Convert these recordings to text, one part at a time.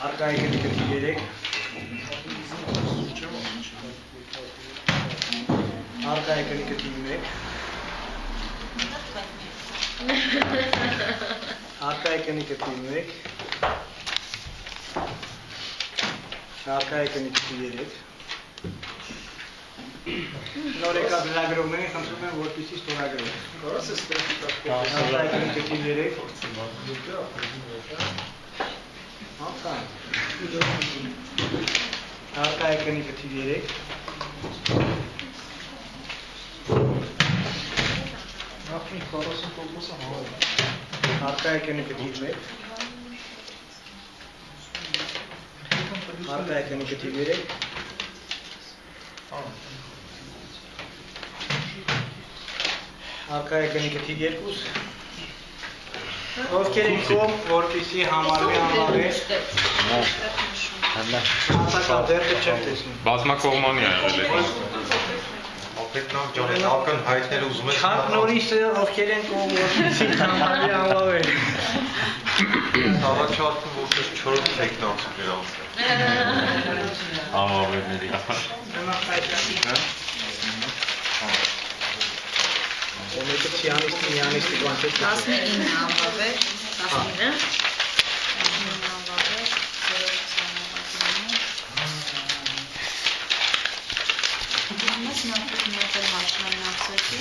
Արկայի կնիկը 3 Արկայի կնիկը 1 Արկայի կնիկը 1 Արկայի կնիկը 3 Նոր եկած լրագրողներին խնդրում եմ, որպեսզի ստորագրեն։ Արկայի կնիկը 3 Արկայի կնիկը 3 Նախին 40%-ը հավաք։ Արկայի կնիկը 1 Արկայի կնիկը 3 Արկայի կնիկը 2 Ովքեր են կողմ, որպեսզի համարվի անվավեր Անցական ձեռքը չեմ տեսնում Բազմակողմանի է եղել է Ապետնավ ջան, ակն հայտները ուզում ես Քանք նորից ովքեր են կողմ, որպեսզի համարվի անվավեր Առաջարկում որպես 4 տեխնացու դրանց Անվավերների Ոնեկը ցիանիստի, միանիստի բան չէ 19 անվավեր, 19 անվավեր, 0 Ես նախուտ միատել հաշվանն աղսեցի,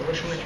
Որոշում եք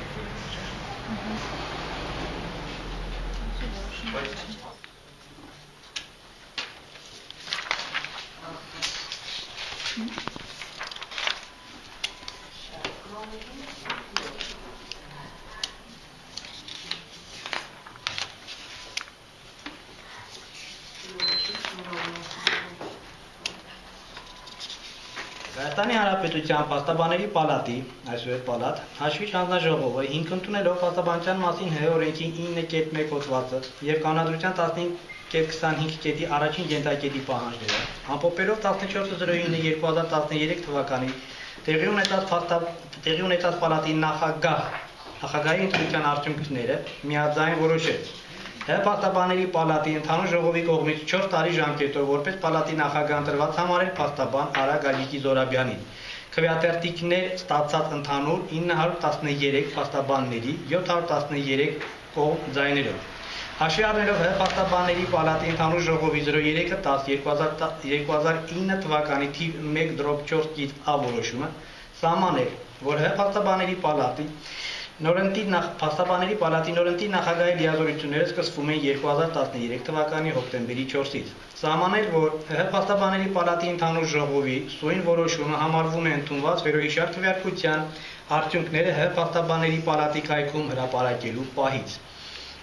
Հայաստանի Հանրապետության Փաստաբանների պալատի, այսուհետ պալատ, հաշվիչ հանձնաժողովը հիմք ընդունելով փաստաբանության մասին ՀՀ օրենքի 9.1 հոդվածը եւ կանոնադրության 15.25 կետի առաջին ենթակետի պահանջները, ամփոփելով 1409-2013 թվականի տեղի ունեցած պալատի նախագահի ընտրության արդյունքները միաձայն որոշեց Հ Փաստաբանների պալատի ընդհանուր ժողովի կողմից 4 տարի ժամկետով որպես պալատի նախագահ ընտրված համարել փաստաբան Արա Գալիկի Զորաբյանին։ Քվեատերտիկներ ստացած ընդհանուր 913 փաստաբանների 713 կողմ ձայներով։ Հաշվի առնելով Հ Փաստաբանների պալատի ընդհանուր ժողովի 03-10-2009 թվականի թիվ 1/4 Ա որոշումը սահմանել, որ Հ Փաստաբանների պալատի Փաստաբանների պալատի նորընտիր նախագահի լիազորությունները սկսվում են 2013 թվականի հոկտեմբերի 4-ից։ Սահմանել, որ ՀՀ Փաստաբանների պալատի ընդհանուր ժողովի սույն որոշումը համարվում է ընդունված վերոհիշյալ քվեարկության արդյունքները ՀՀ Փաստաբանների պալատի կայքում հրապարակելու պահից։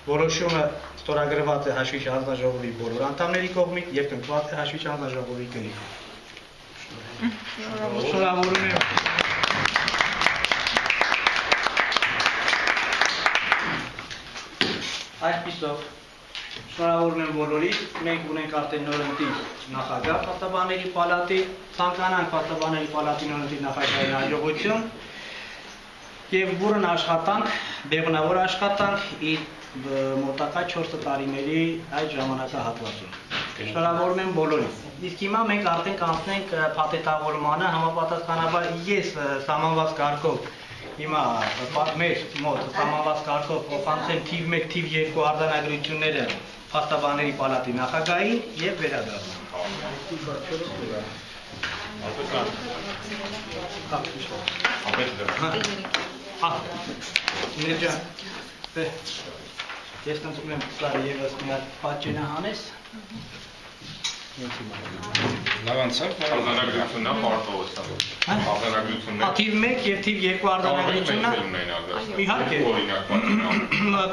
Որոշումը ստորագրված է հաշվիչ հանձնաժողովի բոլոր անդամների կողմից եւ կնքված է հաշվիչ հանձնաժողովի գնիքով։ Շնորհավորում եմ Այսպիսով, շնորհավորում եմ բոլորին, մենք ունենք արդեն նորընտիր նախագահ Փաստաբանների պալատի, ցանկանանք Փաստաբանների պալատի նորընտիր նախագահի հաջողություն եւ բուրըն աշխատանք, բեղմնավոր աշխատանք իր մոտակա 4 տարիների այդ ժամանակահատվածում։ Շնորհավորում եմ բոլորին։ Իսկ հիմա մենք արդեն կանցնենք փաթեթավորմանը, համապատասխանաբար ես սահմանված կարգով Հիմա մեր մոտ սահմանված կարգով փոխանցեմ թիվ 1, թիվ 2 արձանագրությունները Փաստաբանների պալատի նախագահին եւ վերադառնամ։ Ես կընտրում եմ սա եւս մի հատ պատճենը հանես։ Լավ անցավ, արձանագրությունն է պարտավորության։ Արձանագրությունն է։ Թիվ 1 եւ թիվ 2 արձանագրությունն իհարկե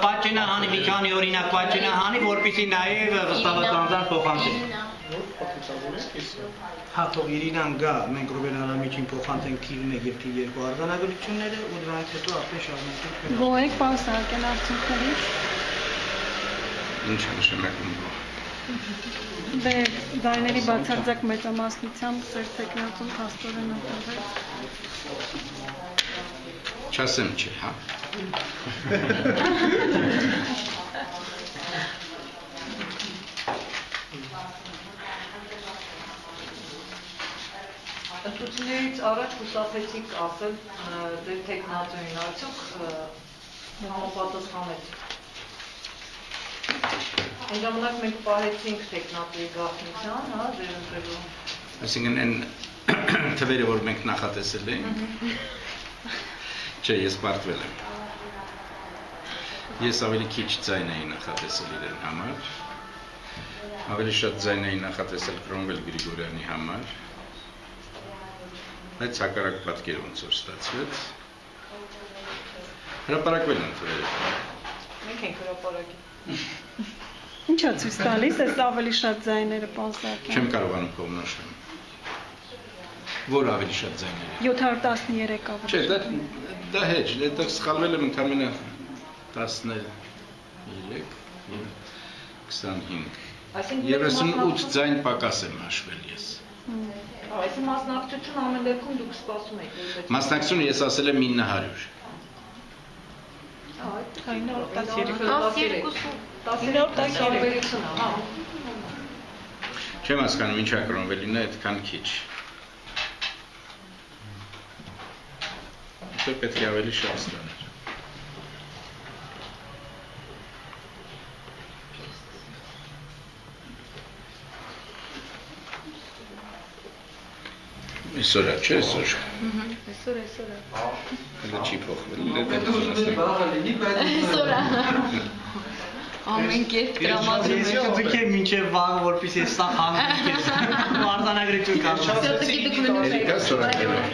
պատճենը հանի մի քանի օրինակ պատճենը հանի, որպեսզի նաեւ վստահված անձանց փոխանցի։ Հա, թող Իրինան գա, մենք Ռուբեն Արամիջին փոխանցենք թիվ 1 եւ թիվ 2 արձանագրությունները ու դրանից հետո արդեն շարունակենք։ Ո՞եք բացարկեն արդյունքների։ Ինչ նշանակում է։ Դե դայների բացարձակ մեծամասնությամբ ծեր տեխնատուն փաստորեն ընտրվել։ Չասեմ չէ, հա։ Ընտրություններից առաջ հուսափեցիք ասել ձեր տեխնատուին արդյոք համապատասխանեց։ Այն ժամանակ մենք պահեցինք տեխնատուի գաղտնիության, հա, ձեր ընտրելու։ Այսինքն այն թվերը, որ մենք նախատեսել ենք, չէ, ես պարտվել եմ։ Ես ավելի քիչ ձայն էի նախատեսել իրեն համար, ավելի շատ ձայն էի նախատեսել Կրոմվել Գրիգորյանի համար, բայց հակառակ պատկեր ոնց որ ստացվեց։ Հրապարակվել են թվերը։ Մենք ենք հրապարակի։ Ինչա ցույց տալիս, այս ավելի շատ ձայները բացարկեն։ Չեմ կարողանում կողմնորոշել։ Որ ավելի շատ ձայները։ 713 ավելի։ Չէ, դա հեչ, դա սխալվել եմ ընդամենը 13 եւ 25։ Այսինքն 38 ձայն պակաս եմ հաշվել ես։ Այսինքն մասնակցություն ամեն դեպքում դուք սպասում եք։ Մասնակցությունը ես ասել եմ 900։ Չեմ հասկանում ինչա Կրոմվելին է այդքան քիչ։ Դա պետք է ավելի շատ ստանար։ Այսօր է, չէ, այսօր։ Այսօր է։ Դա չի փոխվել։ Ամեն կերպ տրամադրում Ես դուք եք մինչև վաղ, որպեսզի սա հանգիստ արձանագրություն կանցնի։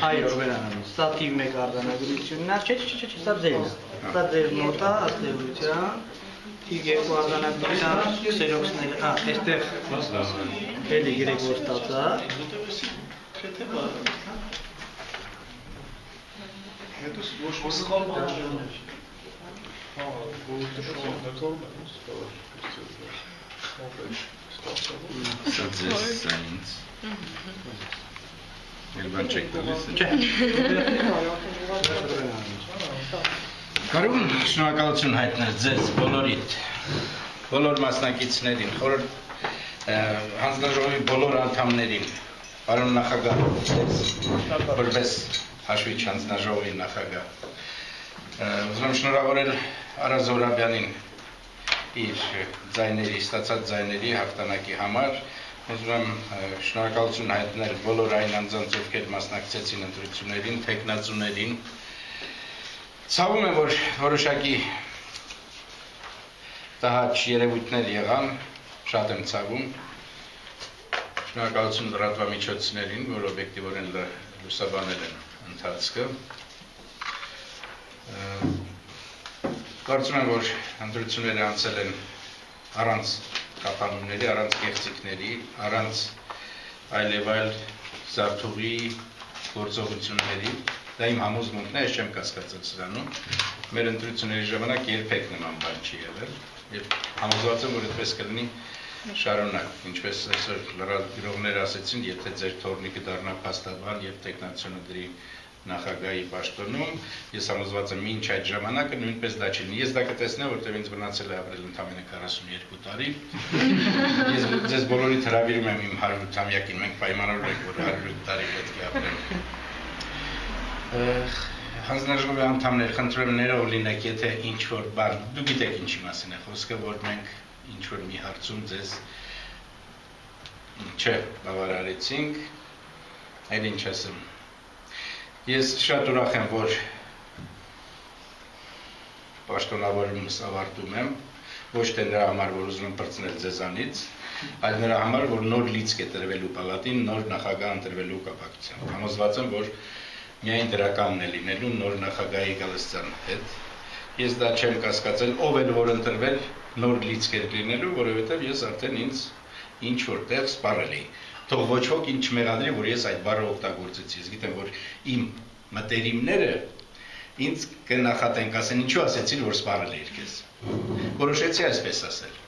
Այո, Ռուբեն Արամից, սա թիվ 1 արձանագրությունն է, չէ, սա ձերն է։ Սա ձեր նոտա, ըստեղության, թիվ 2 արձանագրության, քսերոքսները, այստեղ էլի գրեք որ ստացա։ Սա ձեզ սայնց։ Ելվան չեք տալիս։ Չէ։ Կարում շնորհակալություն հայտնել ձեզ բոլորիդ, բոլոր մասնակիցներին, հանձնաժողովի բոլոր անդամներին, պարոն նախագահ, որպես հաշվիչ հանձնաժողովի նախագահ։ Ուզում եմ շնորհավորել Արա Զոհրաբյանին իր ձայների, ստացած ձայների հաղթանակի համար։ Ուզում եմ շնորհակալություն հայտնել բոլոր այն անձանց, ովքեր մասնակցեցին ընտրություններին, թեկնածուներին։ Ցավում է, որ որոշակի տհաճ երևույթներ եղան, շատ եմ ցավում։ Շնորհակալություն լրատվամիջոցներին, որ օբյեկտիվորեն լուսաբանել են ընթացքը։ Կարծում եմ, որ ընտրությունները անցել են առանց կապանումների, առանց կեղծիքների, առանց այլևայլ զարթուղի գործողությունների։ Դա իմ համոզմունքն է, ես չեմ կասկածել սրանում։ Մեր ընտրությունների ժամանակ երբեք նման բան չի եղել, եւ համոզված եմ, որ այդպես կլինի շարունակ, ինչպես այսօր լրագրողները ասեցին, եթե ձեր թորնիկը դառնա փաստաբան եւ տեխնացիոնը դրի նախագահի պաշտոնում, ես համոզված եմ մինչ այդ ժամանակը նույնպես դա չի լինի։ Ես դա կտեսնեմ, որտեղ ինձ մնացել է ապրել ընդամենը 42 տարի։ Ես ձեզ բոլորիդ հրավիրում եմ իմ 108-ամյակին, մենք պայմանավորել ենք, որ 108 տարի պետք է ապրենք։ Հանձնաժողովի անդամներ, խնդրում եմ ներող լինեք, եթե ինչ-որ բան, դուք գիտեք ինչի մասին է խոսքը, որ մենք ինչ-որ մի հարցում ձեզ բավարարեցինք, այլ ինչ ասեմ։ Ես շատ ուրախ եմ, որ պաշտոնավորումս ավարտում եմ, ոչ թե նրա համար, որ ուզում եմ պրծնել ձեզանից, այլ նրա համար, որ նոր լիցք է տրվելու պալատին, նոր նախագահ ընտրվելու կապակցությամբ։ Համոզված եմ, որ միայն դրականն է լինելու նոր նախագահի Գալստյան հետ։ Ես դա չեմ կասկածել, ով էլ որ ընտրվել նոր լիցք է լինելու, որովհետև ես արդեն ինձ ինչ որտեղ սպառել էի։ թող ոչ ոք ինչ չմեղադրի, որ ես այդ բառը օգտագործեցի։ Ես գիտեմ, որ իմ մտերիմները ինձ կնախատեն, կասեն, ինչու ասեցիր, որ սպառել էիր քեզ։ Որոշեցի այսպես ասել։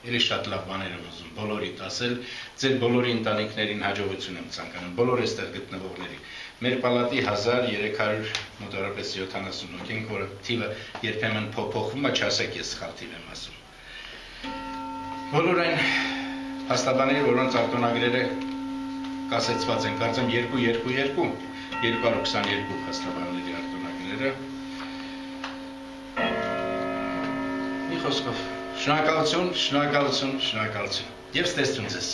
Ելի շատ լավ բաներ եմ ուզում բոլորիդ ասել, ձեր բոլորի ընտանիքներին հաջողություն եմ ցանկանում, բոլոր այստեղ գտնվողների։ Մեր պալատի 1300 մոտավորապես 70 հոգի ենք, որը թիվը երբեմն փոփոխվում է, չասեք ես սխալ թիվ եմ ասում։ Բոլոր այն փաստաբանները, որոնց արտոնագրերը կասեցված են, կարծեմ 222 փաստաբանների արտոնագրերը։ Մի խոսքով, շնորհակալություն, շնորհակալություն, շնորհակալություն։ Եվ ստեսություն ձեզ։